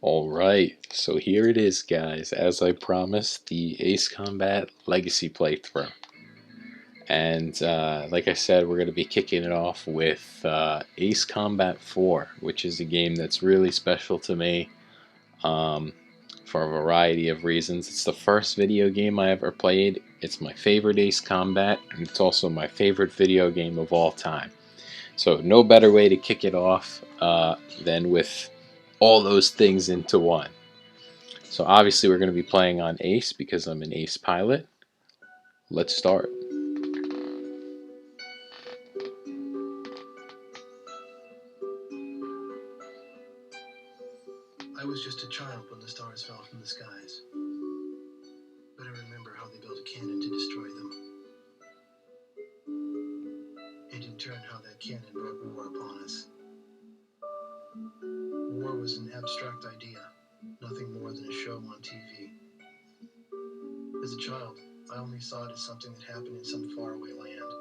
Alright, so here it is, guys. As I promised, the Ace Combat Legacy playthrough. And like I said, we're going to be kicking it off with Ace Combat 4, which is a game that's really special to me for a variety of reasons. It's the first video game I ever played. It's my favorite Ace Combat, and it's also my favorite video game of all time. So no better way to kick it off than with all those things into one. So obviously we're going to be playing on Ace because I'm an Ace pilot. Let's start. I was just a child when the stars fell from the skies. But I remember how they built a cannon to destroy them. And in turn how that cannon brought war upon us. War was an abstract idea, nothing more than a show on TV. As a child, I only saw it as something that happened in some faraway land.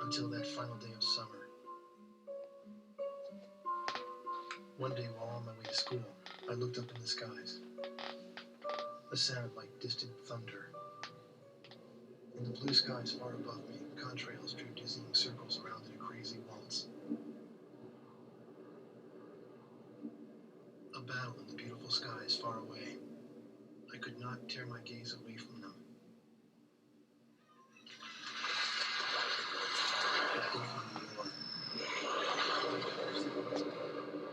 Until that final day of summer. One day while on my way to school, I looked up in the skies. A sound like distant thunder. In the blue skies far above me, contrails drew dizzying circles around in a crazy waltz. A battle in the beautiful skies far away. I could not tear my gaze away from them.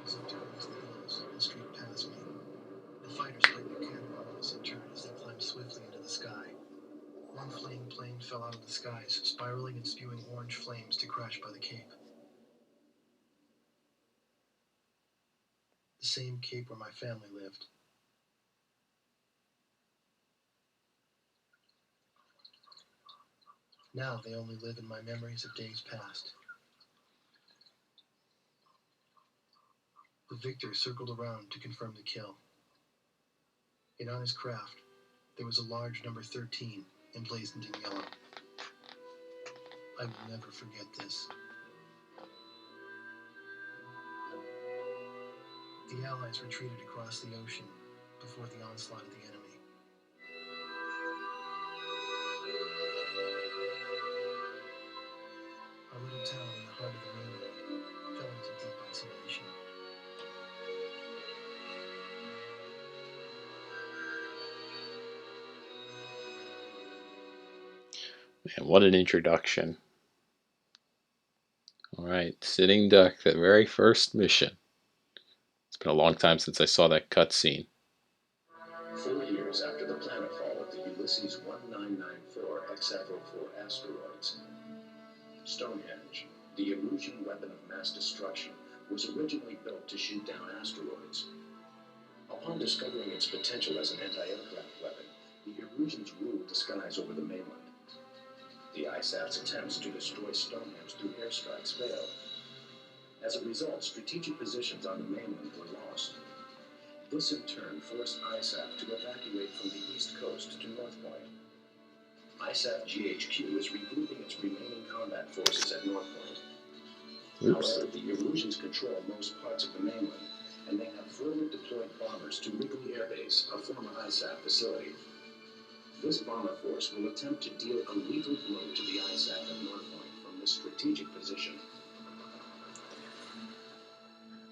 As if to raise the hills and streak past me. The fighters played the camera on opposite turn as they climbed swiftly into the sky. One fleeing plane fell out of the skies, spiraling and spewing orange flames to crash by the Cape. The same Cape where my family lived. Now they only live in my memories of days past. The victor circled around to confirm the kill. And on his craft, there was a large number 13 emblazoned in yellow. I will never forget this. The Allies retreated across the ocean before the onslaught of the enemy. Our little town in the heart of the mainland fell into deep isolation. Man, what an introduction. Alright, Sitting Duck, the very first mission. It's been a long time since I saw that cutscene. 4 years after the planetfall of the Ulysses 1994 Hexago-4 asteroids, Stonehenge, the Erusian weapon of mass destruction, was originally built to shoot down asteroids. Upon discovering its potential as an anti-aircraft weapon, the Erusians ruled the skies over the mainland. The ISAF's attempts to destroy Stonehenge through airstrikes failed. As a result, strategic positions on the mainland were lost. This in turn forced ISAF to evacuate from the east coast to North Point. ISAF GHQ is regrouping its remaining combat forces at North Point. Oops. However, the Erusians control most parts of the mainland, and they have forward deployed bombers to Wrigley Air Base, a former ISAF facility. This bomber force will attempt to deal a lethal blow to the ISAF at North Point from this strategic position.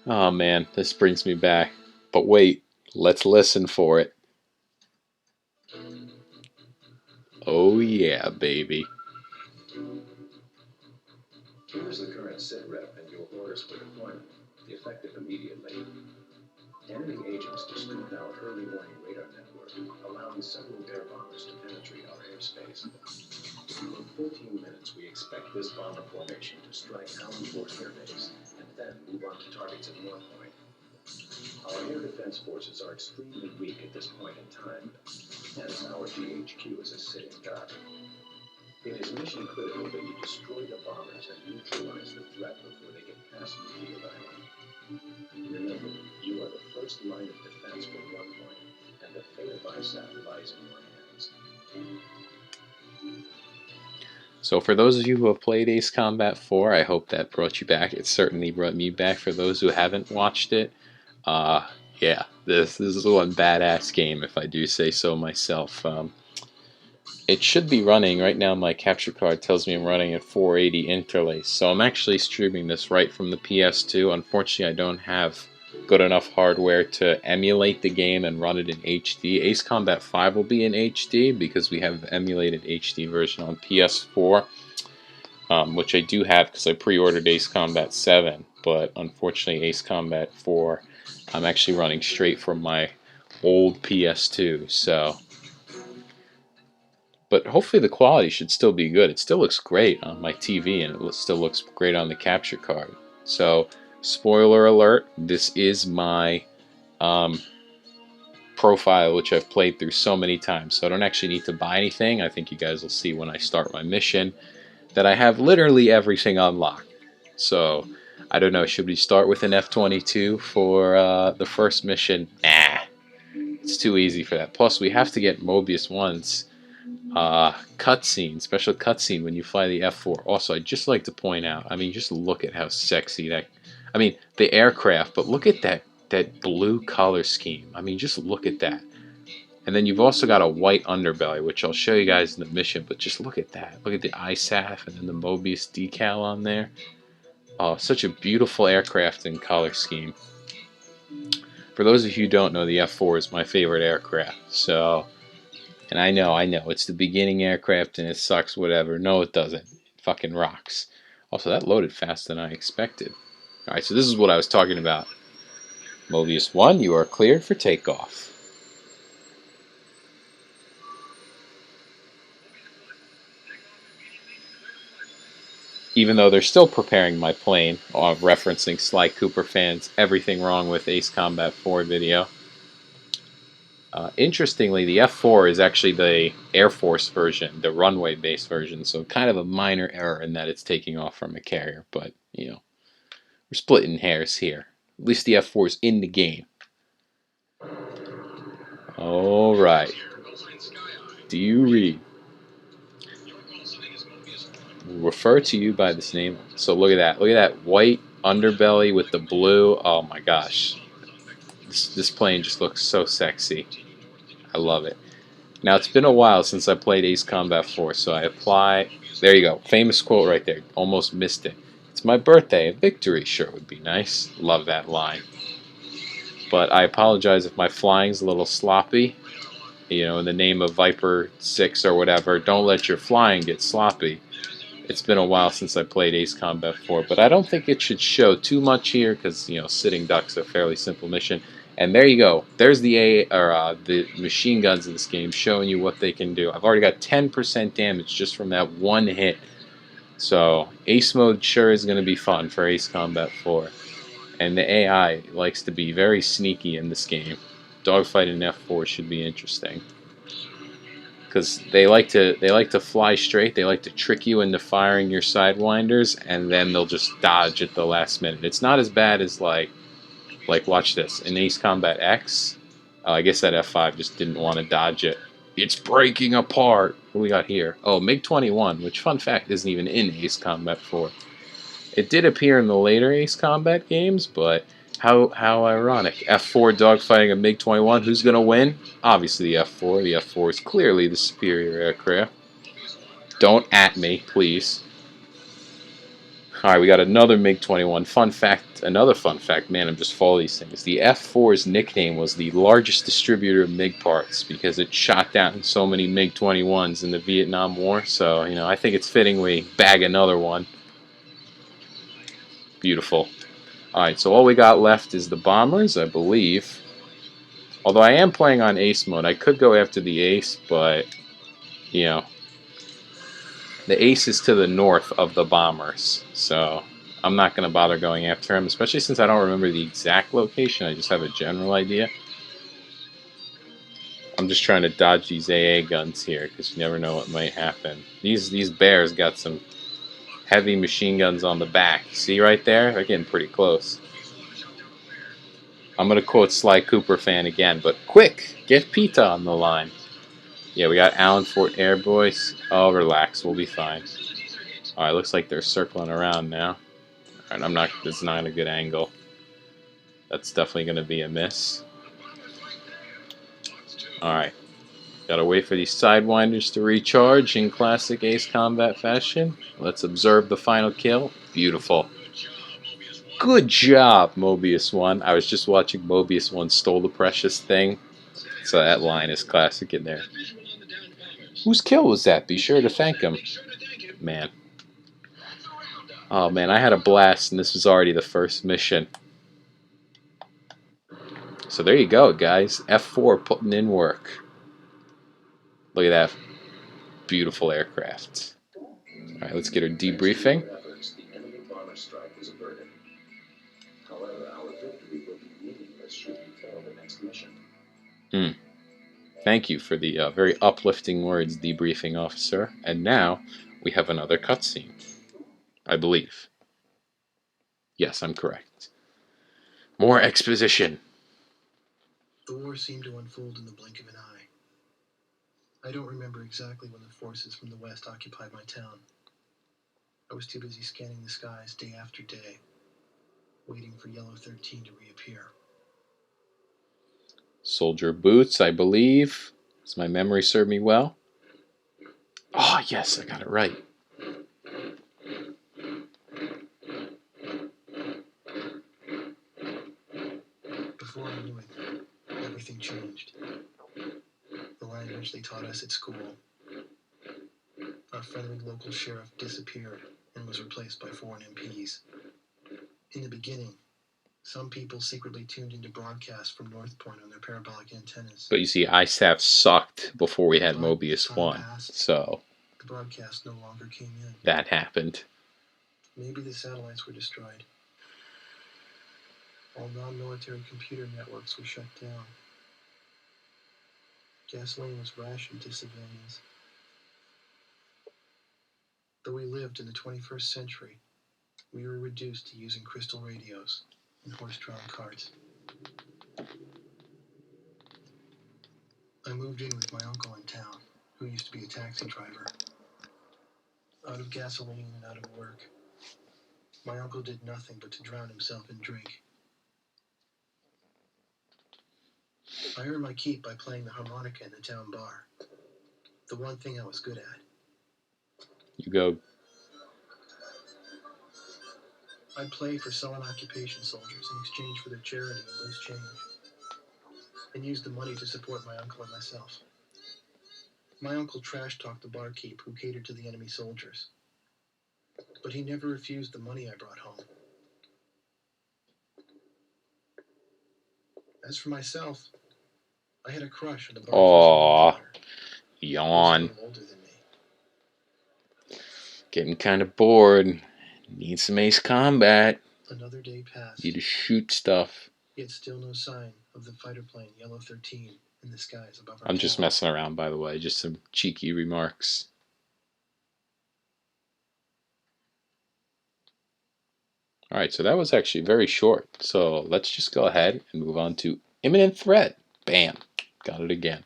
Oh man, this brings me back. But wait, let's listen for it. Oh yeah, baby. Here's the current SITREP and your orders for deployment, effective immediately. Enemy agents destroyed our early warning radar network, allowing several air bombers to penetrate our airspace. In 14 minutes, we expect this bomber formation to strike Allen Force Air Base, and then move on to targets at North Point. Our air defense forces are extremely weak at this point in time, hence our GHQ is a sitting duck. It is mission critical that you destroy the bombers and neutralize the threat before they get past Field Island. Remember, you are the first line of defense for North Point, and the fate of ISAF lies in your hands. So for those of you who have played Ace Combat 4, I hope that brought you back. It certainly brought me back. For those who haven't watched it, yeah, this is one badass game, if I do say so myself. It should be running right now. My capture card tells me I'm running at 480 interlace, so I'm actually streaming this right from the PS2. Unfortunately, I don't have good enough hardware to emulate the game and run it in HD. Ace Combat 5 will be in HD because we have the emulated HD version on PS4, which I do have because I pre-ordered Ace Combat 7, but unfortunately Ace Combat 4 I'm actually running straight from my old PS2, so... But hopefully the quality should still be good. It still looks great on my TV, and it still looks great on the capture card. So, spoiler alert, this is my profile, which I've played through so many times. So I don't actually need to buy anything. I think you guys will see when I start my mission that I have literally everything unlocked. So, I don't know, should we start with an F-22 for the first mission? Nah, it's too easy for that. Plus, we have to get Mobius 1's cutscene, special cutscene when you fly the F4. Also, I'd just like to point out, I mean, just look at how sexy that, I mean, the aircraft, but look at that blue color scheme. I mean, just look at that. And then you've also got a white underbelly, which I'll show you guys in the mission, but just look at that. Look at the ISAF and then the Mobius decal on there. Oh, such a beautiful aircraft and color scheme. For those of you who don't know, the F4 is my favorite aircraft, so... And I know, it's the beginning aircraft and it sucks, whatever. No, it doesn't. It fucking rocks. Also, that loaded faster than I expected. Alright, so this is what I was talking about. Mobius 1, you are cleared for takeoff. Even though they're still preparing my plane, referencing Sly Cooper fans, everything wrong with Ace Combat 4 video. Interestingly, the F4 is actually the Air Force version, the runway-based version, so kind of a minor error in that it's taking off from a carrier, but, you know, we're splitting hairs here. At least the F4 is in the game. Alright. Do you read? We'll refer to you by this name. So look at that. Look at that white underbelly with the blue. Oh my gosh. This plane just looks so sexy. I love it. Now, it's been a while since I played Ace Combat 4, so I apply... There you go. Famous quote right there. Almost missed it. It's my birthday. A victory sure would be nice. Love that line. But I apologize if my flying's a little sloppy. You know, in the name of Viper 6 or whatever, don't let your flying get sloppy. It's been a while since I played Ace Combat 4, but I don't think it should show too much here because, you know, sitting duck's a fairly simple mission. And there you go. There's the machine guns in this game showing you what they can do. I've already got 10% damage just from that one hit. So Ace mode sure is going to be fun for Ace Combat 4. And the AI likes to be very sneaky in this game. Dogfighting F4 should be interesting. Because they like to fly straight. They like to trick you into firing your sidewinders, and then they'll just dodge at the last minute. It's not as bad as like watch this in Ace Combat X. I guess that F5 just didn't want to dodge it. It's breaking apart. What do we got here? Oh, MiG-21, which fun fact isn't even in Ace Combat 4. It did appear in the later Ace Combat games, but how ironic. F4 dogfighting a MiG-21. Who's going to win? Obviously the F4. The F4 is clearly the superior aircraft. Don't at me, please. Alright, we got another MiG-21. Fun fact, another fun fact, man, I'm just full of these things. The F4's nickname was the largest distributor of MiG parts because it shot down so many MiG-21s in the Vietnam War. So, you know, I think it's fitting we bag another one. Beautiful. Alright, so all we got left is the bombers, I believe. Although I am playing on Ace mode. I could go after the Ace, but, you know, the Ace is to the north of the bombers, so I'm not going to bother going after him, especially since I don't remember the exact location. I just have a general idea. I'm just trying to dodge these AA guns here, because you never know what might happen. These bears got some heavy machine guns on the back. See right there? They're getting pretty close. I'm going to quote Sly Cooper fan again, but quick! Get PETA on the line. Yeah, we got Allen Fort Air Boys. Oh, relax. We'll be fine. Alright, looks like they're circling around now. Alright, this is not a good angle. That's definitely going to be a miss. Alright. Gotta wait for these Sidewinders to recharge in classic Ace Combat fashion. Let's observe the final kill. Beautiful. Good job, Mobius 1. I was just watching Mobius 1 stole the precious thing. So that line is classic in there. Whose kill was that? Be sure to thank him. Man. Oh man, I had a blast and this was already the first mission. So there you go, guys. F4 putting in work. Look at that beautiful aircraft. Alright, let's get our debriefing. Thank you for the very uplifting words, debriefing officer. And now we have another cutscene. I believe. Yes, I'm correct. More exposition. The war seemed to unfold in the blink of an eye. I don't remember exactly when the forces from the west occupied my town. I was too busy scanning the skies day after day, waiting for Yellow 13 to reappear. Soldier boots, I believe. Does my memory serve me well? Oh, yes, I got it right. Before I knew it, everything changed. The language they taught us at school. Our friendly local sheriff disappeared and was replaced by foreign MPs. In the beginning, some people secretly tuned into broadcasts from North Point on their parabolic antennas. But you see, ISAF sucked before we had Mobius 1, so the broadcast no longer came in. That happened. Maybe the satellites were destroyed. All non-military computer networks were shut down. Gasoline was rationed to civilians. Though we lived in the 21st century, we were reduced to using crystal radios and horse-drawn carts. I moved in with my uncle in town, who used to be a taxi driver. Out of gasoline and out of work, my uncle did nothing but to drown himself in drink. I earned my keep by playing the harmonica in the town bar. The one thing I was good at. You go. I'd play for sullen occupation soldiers in exchange for their charity and loose change, and used the money to support my uncle and myself. My uncle trash-talked the barkeep who catered to the enemy soldiers, but he never refused the money I brought home. As for myself, I had a crush on the barkeep's daughter. Yawn. Who was older than me. Getting kind of bored. Need some Ace Combat. Another day passed. Need to shoot stuff. Yet still no sign of the fighter plane Yellow 13 in the skies above our I'm just town. messing around, by the way. Just some cheeky remarks. Alright, so that was actually very short. So let's just go ahead and move on to Imminent Threat. Bam. Got it again.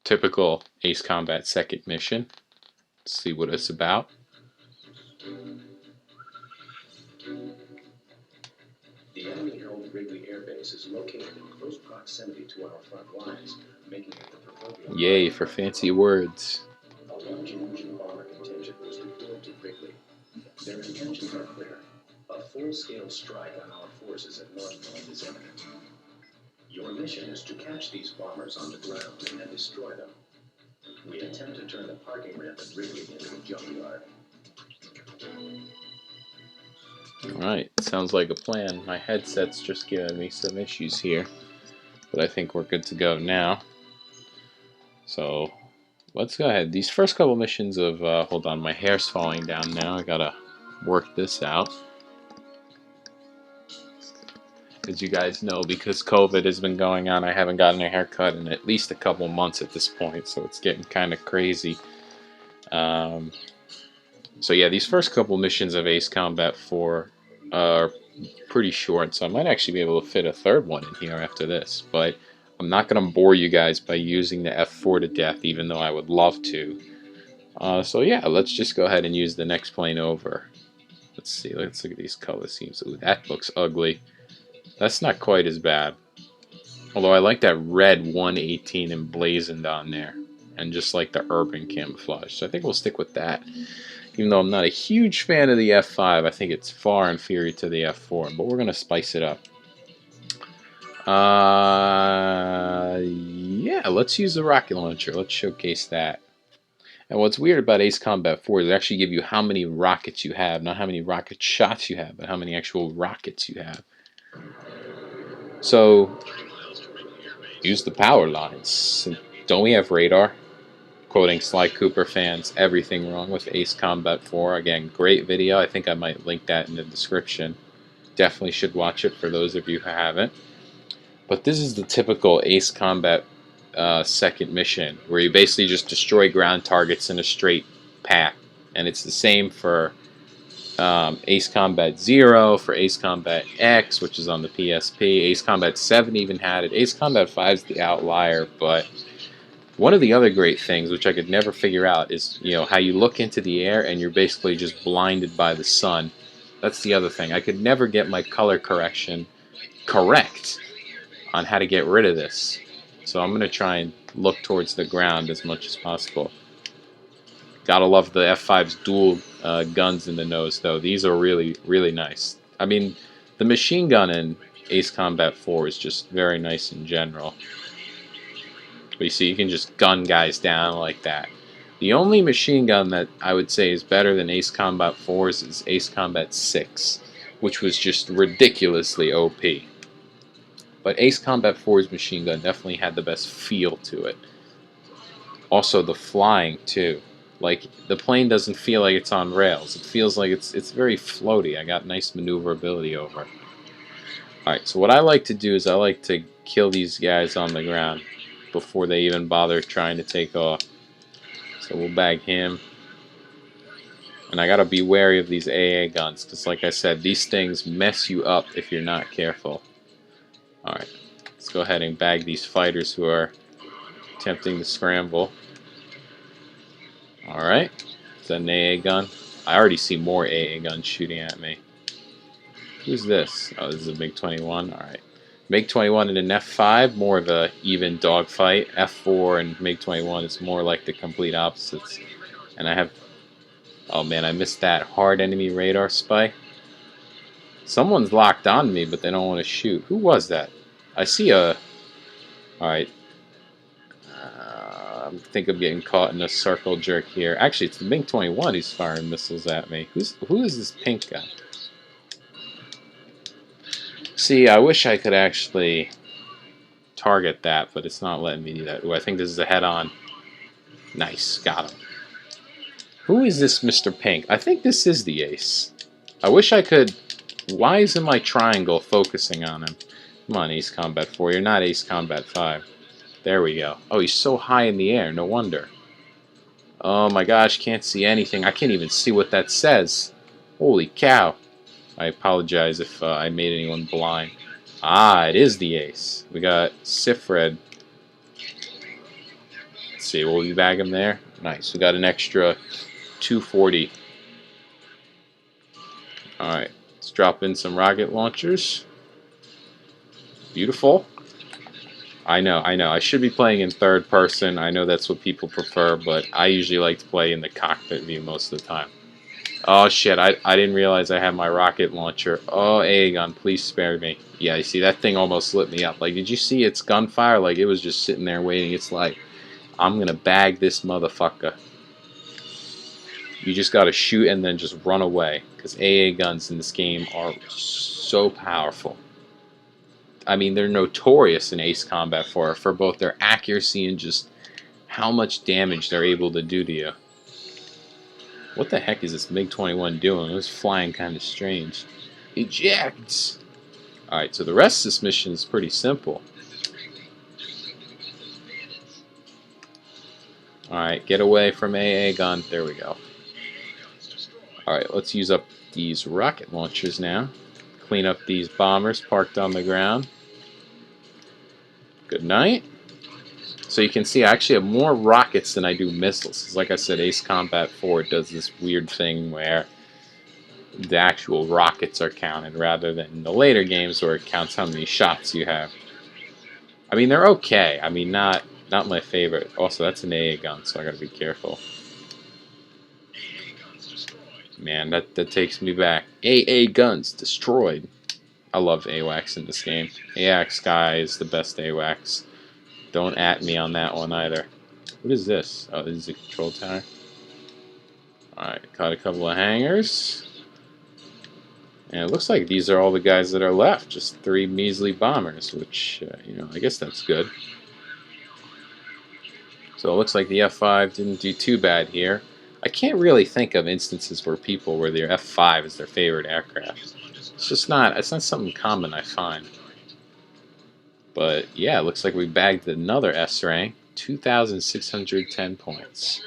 Typical Ace Combat second mission. Let's see what it's about. The enemy-held Wrigley Air Base is located in close proximity to our front lines, making it the proverbial... Yay for fancy words. A large engine bomber contingent was deployed to Wrigley. Their intentions are clear. A full-scale strike on our forces at North Point is imminent. Your mission is to catch these bombers on the ground and then destroy them. We attempt to turn the parking ramp at Wrigley into a junkyard. Alright, sounds like a plan. My headset's just giving me some issues here, but I think we're good to go now. So, let's go ahead. These first couple missions of, hold on, my hair's falling down now. I gotta work this out. As you guys know, because COVID has been going on, I haven't gotten a haircut in at least a couple months at this point, so it's getting kind of crazy. So yeah, these first couple missions of Ace Combat 4 are pretty short, so I might actually be able to fit a third one in here after this, but I'm not going to bore you guys by using the F4 to death, even though I would love to. So yeah, let's just go ahead and use the next plane over. Let's see, let's look at these color schemes. Ooh, that looks ugly. That's not quite as bad. Although I like that red 118 emblazoned on there. And just like the urban camouflage. So I think we'll stick with that. Even though I'm not a huge fan of the F5, I think it's far inferior to the F4. But we're going to spice it up. Yeah, let's use the rocket launcher. Let's showcase that. And what's weird about Ace Combat 4 is they actually give you how many rockets you have. Not how many rocket shots you have, but how many actual rockets you have. So, use the power lines. Don't we have radar? Quoting Sly Cooper fans, everything wrong with Ace Combat 4. Again, great video. I think I might link that in the description. Definitely should watch it for those of you who haven't. But this is the typical Ace Combat second mission, where you basically just destroy ground targets in a straight path. And it's the same for Ace Combat 0, for Ace Combat X, which is on the PSP. Ace Combat 7 even had it. Ace Combat 5 is the outlier, but one of the other great things, which I could never figure out, is how you look into the air and you're basically just blinded by the sun. That's the other thing. I could never get my color correction correct on how to get rid of this. So I'm going to try and look towards the ground as much as possible. Gotta love the F5's dual guns in the nose, though. These are really, really nice. I mean, the machine gun in Ace Combat 4 is just very nice in general. But you see, you can just gun guys down like that. The only machine gun that I would say is better than Ace Combat 4's is Ace Combat 6, which was just ridiculously OP. But Ace Combat 4's machine gun definitely had the best feel to it. Also, the flying, too. Like, the plane doesn't feel like it's on rails. It feels like it's very floaty. I got nice maneuverability over it. Alright, so what I like to do is I like to kill these guys on the ground before they even bother trying to take off. So we'll bag him. And I gotta be wary of these AA guns, because like I said, these things mess you up if you're not careful. Alright, let's go ahead and bag these fighters who are attempting to scramble. Alright, is that an AA gun? I already see more AA guns shooting at me. Who's this? Oh, this is a MiG-21. Alright. MiG-21 and an F5, more of a even dogfight. F4 and MiG-21 is more like the complete opposites. And I have... Oh man, I missed that hard enemy radar spy. Someone's locked on me, but they don't want to shoot. Who was that? I see a... Alright. I think I'm getting caught in a circle jerk here. Actually, it's the MiG-21 who's firing missiles at me. Who is this pink guy? See, I wish I could actually target that, but it's not letting me do that. Ooh, I think this is a head-on. Nice, got him. Who is this Mr. Pink? I think this is the ace. I wish I could... Why isn't my triangle focusing on him? Come on, Ace Combat 4. You're not Ace Combat 5. There we go. Oh, he's so high in the air. No wonder. Oh my gosh, can't see anything. I can't even see what that says. Holy cow. I apologize if I made anyone blind. Ah, it is the ace. We got Sifred. Let's see, will we bag him there? Nice. We got an extra 240. Alright, let's drop in some rocket launchers. Beautiful. I know. I should be playing in third person. I know that's what people prefer, but I usually like to play in the cockpit view most of the time. Oh shit, I didn't realize I had my rocket launcher. Oh, AA gun, please spare me. Yeah, you see, that thing almost lit me up. Like, did you see its gunfire? Like, it was just sitting there waiting. It's like, I'm gonna bag this motherfucker. You just gotta shoot and then just run away. Because AA guns in this game are so powerful. I mean, they're notorious in Ace Combat 4 for both their accuracy and just how much damage they're able to do to you. What the heck is this MiG-21 doing? It was flying kind of strange. Eject! Alright, so the rest of this mission is pretty simple. Alright, get away from AA gun. There we go. Alright, let's use up these rocket launchers now. Clean up these bombers parked on the ground. Good night. So you can see I actually have more rockets than I do missiles. 'Cause like I said, Ace Combat 4 does this weird thing where the actual rockets are counted rather than the later games where it counts how many shots you have. I mean, they're okay. I mean, not my favorite. Also, that's an AA gun, so I gotta be careful. Man, that takes me back. AA guns destroyed. I love AWACS in this game. AWACS guy is the best AWACS. Don't at me on that one either. What is this? Oh, this is a control tower. Alright, caught a couple of hangars. And it looks like these are all the guys that are left. Just 3 measly bombers, which, you know, I guess that's good. So it looks like the F5 didn't do too bad here. I can't really think of instances where their F5 is their favorite aircraft. It's not something common I find. But yeah, it looks like we bagged another S rank, 2,610 points.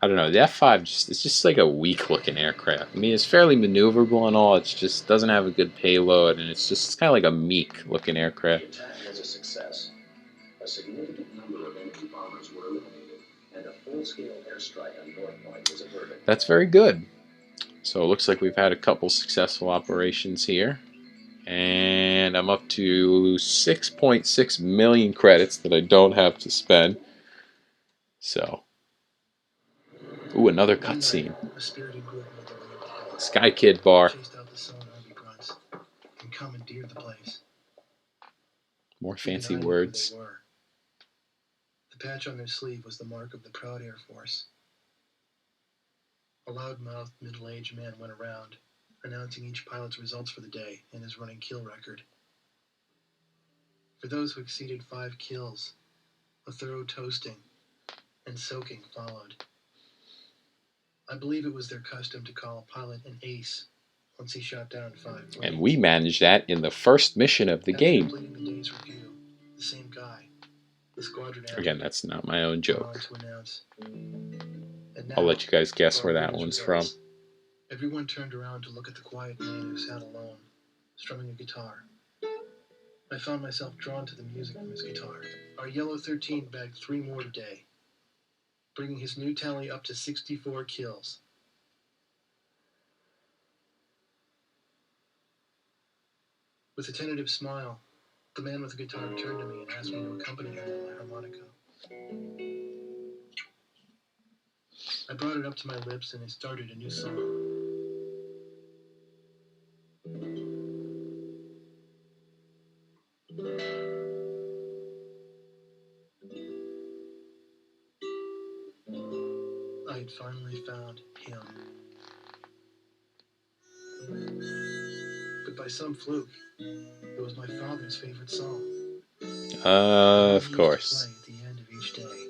I don't know, the F5 it's just like a weak looking aircraft. I mean, it's fairly maneuverable and all, it just doesn't have a good payload, and it's kind of like a meek looking aircraft. The attack was a success. A significant number of enemy bombers were eliminated, and a full-scale airstrike on North Point was averted. That's very good. So it looks like we've had a couple successful operations here. And I'm up to 6.6 million credits that I don't have to spend. So, ooh, another cutscene. Sky Kid bar. More fancy words. The patch on their sleeve was the mark of the proud Air Force. A loud-mouthed, middle-aged man went around, announcing each pilot's results for the day and his running kill record. For those who exceeded 5 kills, a thorough toasting and soaking followed. I believe it was their custom to call a pilot an ace once he shot down 5 planes. And we managed that in the first mission of the game. Completing the day's review, the same guy, the squadron admiral, again, that's not my own joke. went on to announce, "And I'll now, let you guys guess for where our that winners' one's from. results." Everyone turned around to look at the quiet man who sat alone, strumming a guitar. I found myself drawn to the music from his guitar. Our Yellow 13 bagged 3 more today, bringing his new tally up to 64 kills. With a tentative smile, the man with the guitar turned to me and asked me to accompany him on my harmonica. I brought it up to my lips and it started a new song. I had finally found him. But by some fluke, it was my father's favorite song. Of course. Play at the end of each day.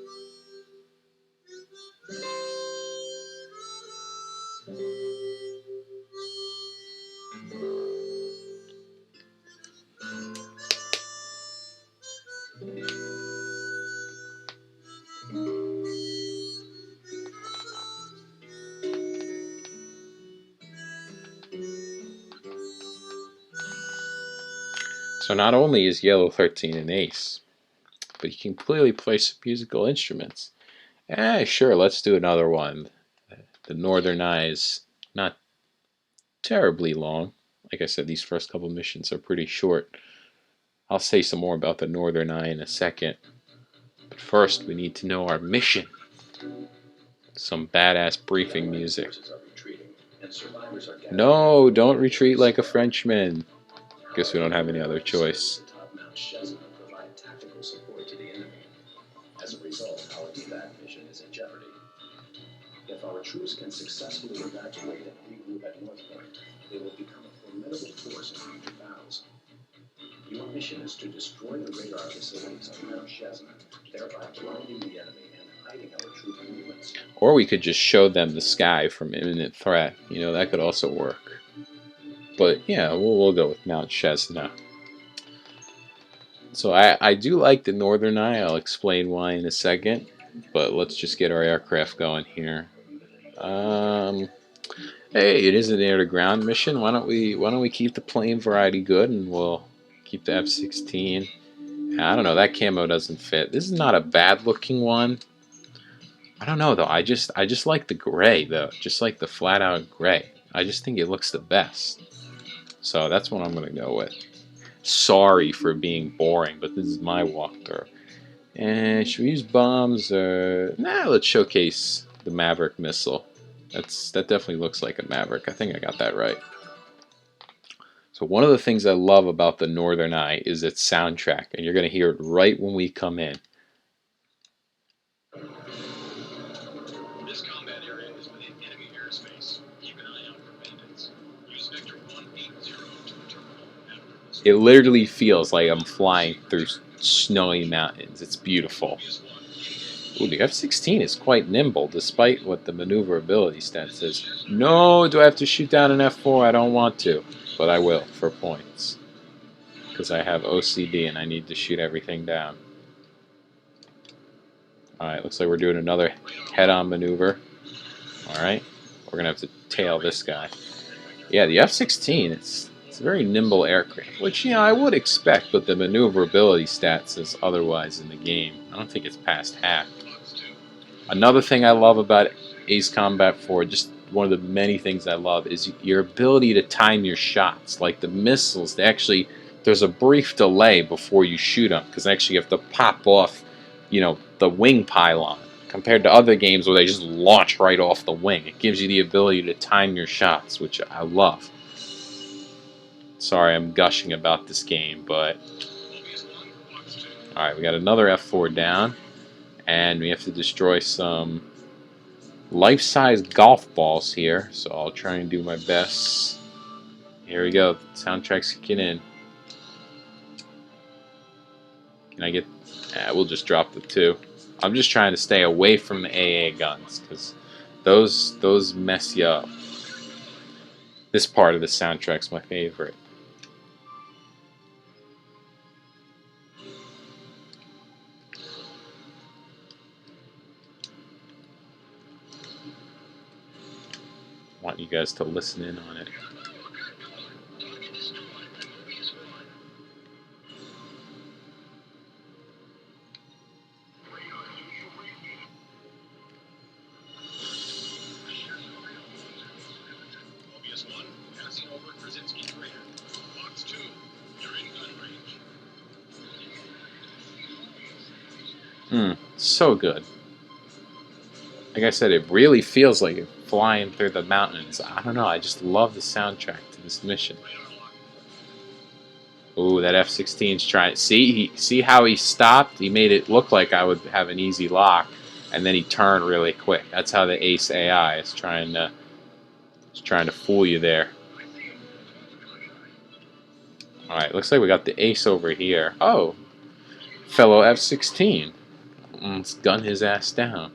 So not only is Yellow 13 an ace, but he can clearly play some musical instruments. Sure, let's do another one. The Northern Eye is not terribly long. Like I said, these first couple missions are pretty short. I'll say some more about the Northern Eye in a second. But first, we need to know our mission. Some badass briefing music. No, don't retreat like a Frenchman. Guess we don't have any other choice. As a result, our combat mission is in jeopardy. If our troops can successfully evacuate and regroup at North Point, they will become a formidable force in future battles. Your mission is to destroy the radar facilities on Mount Chesna, thereby blinding the enemy and hiding our troop movements. Or we could just show them the sky from Imminent Threat. You know, that could also work. But yeah, we'll go with Mount Chesna. So I do like the Northern Eye. I'll explain why in a second. But let's just get our aircraft going here. Hey, it is an air-to-ground mission. Why don't we keep the plane variety good, and we'll keep the F-16. I don't know. That camo doesn't fit. This is not a bad-looking one. I don't know though. I just like the gray though. Just like the flat-out gray. I just think it looks the best. So that's what I'm gonna go with. Sorry for being boring, but this is my walkthrough. And should we use bombs or nah? Let's showcase the Maverick Missile. That definitely looks like a Maverick. I think I got that right. So one of the things I love about the Northern Eye is its soundtrack, and you're gonna hear it right when we come in. This combat area is within enemy airspace. Keep an eye out for bandits. Use Vector 180 to terminal. It literally feels like I'm flying through snowy mountains. It's beautiful. Ooh, the F-16 is quite nimble, despite what the maneuverability stat says. No, do I have to shoot down an F-4? I don't want to, but I will for points. Because I have OCD and I need to shoot everything down. Alright, looks like we're doing another head-on maneuver. Alright, we're going to have to tail this guy. Yeah, the F-16, it's a very nimble aircraft, which, you know, I would expect, but the maneuverability stat says otherwise in the game. I don't think it's past half. Another thing I love about Ace Combat 4, just one of the many things I love, is your ability to time your shots. Like the missiles, there's a brief delay before you shoot them, because actually you have to pop off, you know, the wing pylon, compared to other games where they just launch right off the wing. It gives you the ability to time your shots, which I love. Sorry, I'm gushing about this game, but... Alright, we got another F4 down, and we have to destroy some life-size golf balls here, so I'll try and do my best. Here we go, soundtrack's kicking in. Can I get... we'll just drop the 2. I'm just trying to stay away from the AA guns, because those mess you up. This part of the soundtrack's my favorite. I want you guys to listen in on it. So good. Like I said, it really feels like you're flying through the mountains. I don't know, I just love the soundtrack to this mission. Ooh, that F-16's trying... See how he stopped? He made it look like I would have an easy lock, and then he turned really quick. That's how the Ace AI is trying to fool you there. Alright, looks like we got the Ace over here. Oh, fellow F-16. Let's gun his ass down.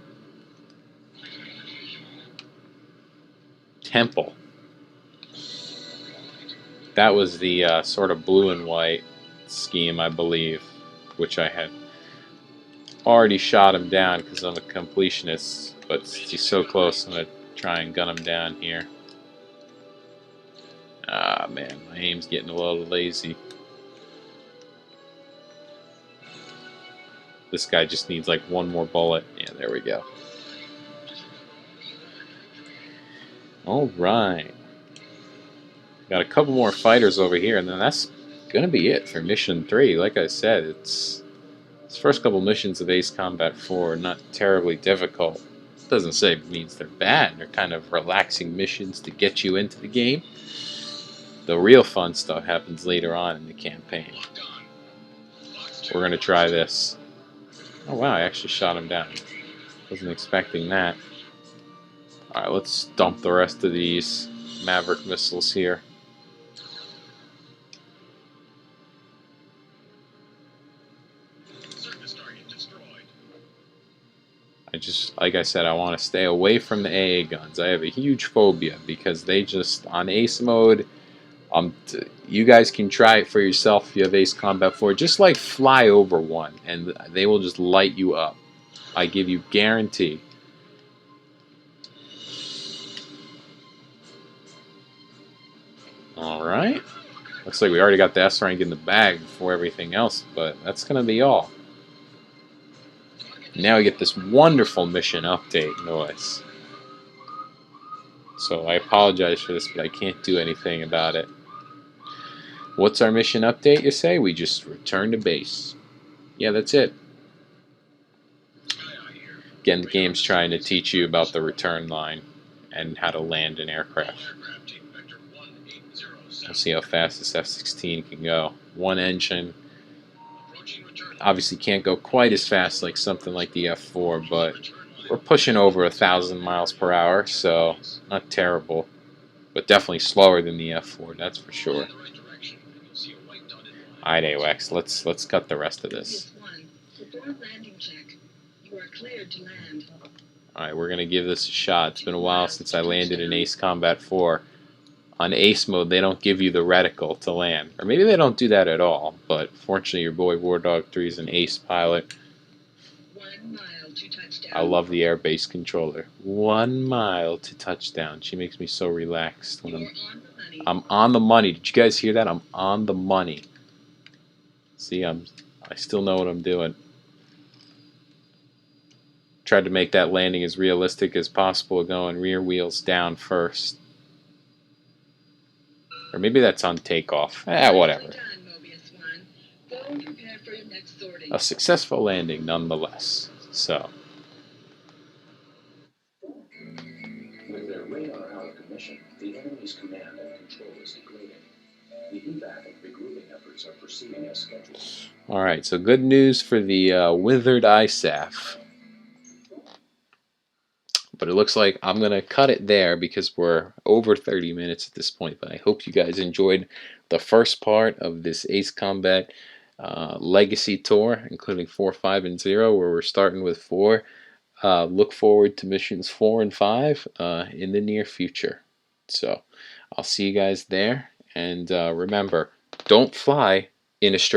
Temple. That was the sort of blue and white scheme, I believe, which I had already shot him down because I'm a completionist, but he's so close, I'm going to try and gun him down here. Ah, man, my aim's getting a little lazy. This guy just needs like one more bullet. Yeah, there we go. Alright. Got a couple more fighters over here, and then that's gonna be it for Mission 3. Like I said, it's first couple missions of Ace Combat 4 are not terribly difficult. Doesn't say it means they're bad. They're kind of relaxing missions to get you into the game. The real fun stuff happens later on in the campaign. We're gonna try this. Oh wow, I actually shot him down. Wasn't expecting that. Alright, let's dump the rest of these Maverick missiles here. Like I said, I want to stay away from the AA guns. I have a huge phobia because they just, on Ace mode, you guys can try it for yourself if you have Ace Combat 4. Just like fly over one and they will just light you up. I give you guarantee. Alright. Looks like we already got the S rank in the bag before everything else, but that's going to be all. Now we get this wonderful mission update noise. So I apologize for this, but I can't do anything about it. What's our mission update, you say? We just return to base. Yeah, that's it. Again, the game's trying to teach you about the return line and how to land an aircraft. We'll see how fast this F-16 can go. One engine. Obviously can't go quite as fast like something like the F-4, but we're pushing over 1,000 miles per hour, so not terrible. But definitely slower than the F-4, that's for sure. Alright, AWACS, let's cut the rest of this. Alright, we're going to give this a shot. It's been a while since I landed in Ace Combat 4. On Ace mode, they don't give you the reticle to land. Or maybe they don't do that at all, but fortunately your boy Wardog 3 is an Ace pilot. 1 mile to touchdown. I love the airbase controller. 1 mile to touchdown. She makes me so relaxed when I'm on the money. Did you guys hear that? I'm on the money. See, I still know what I'm doing. Tried to make that landing as realistic as possible, going rear wheels down first. Or maybe that's on takeoff. Whatever. A successful landing nonetheless. So. With their radar out of commission, the enemy's command and control is degrading. The evac and regrouping efforts are proceeding as scheduled. Alright, so good news for the withered ISAF. But it looks like I'm going to cut it there because we're over 30 minutes at this point. But I hope you guys enjoyed the first part of this Ace Combat Legacy Tour, including 4, 5, and 0, where we're starting with 4. Look forward to missions 4 and 5 in the near future. So I'll see you guys there. And remember, don't fly in a straight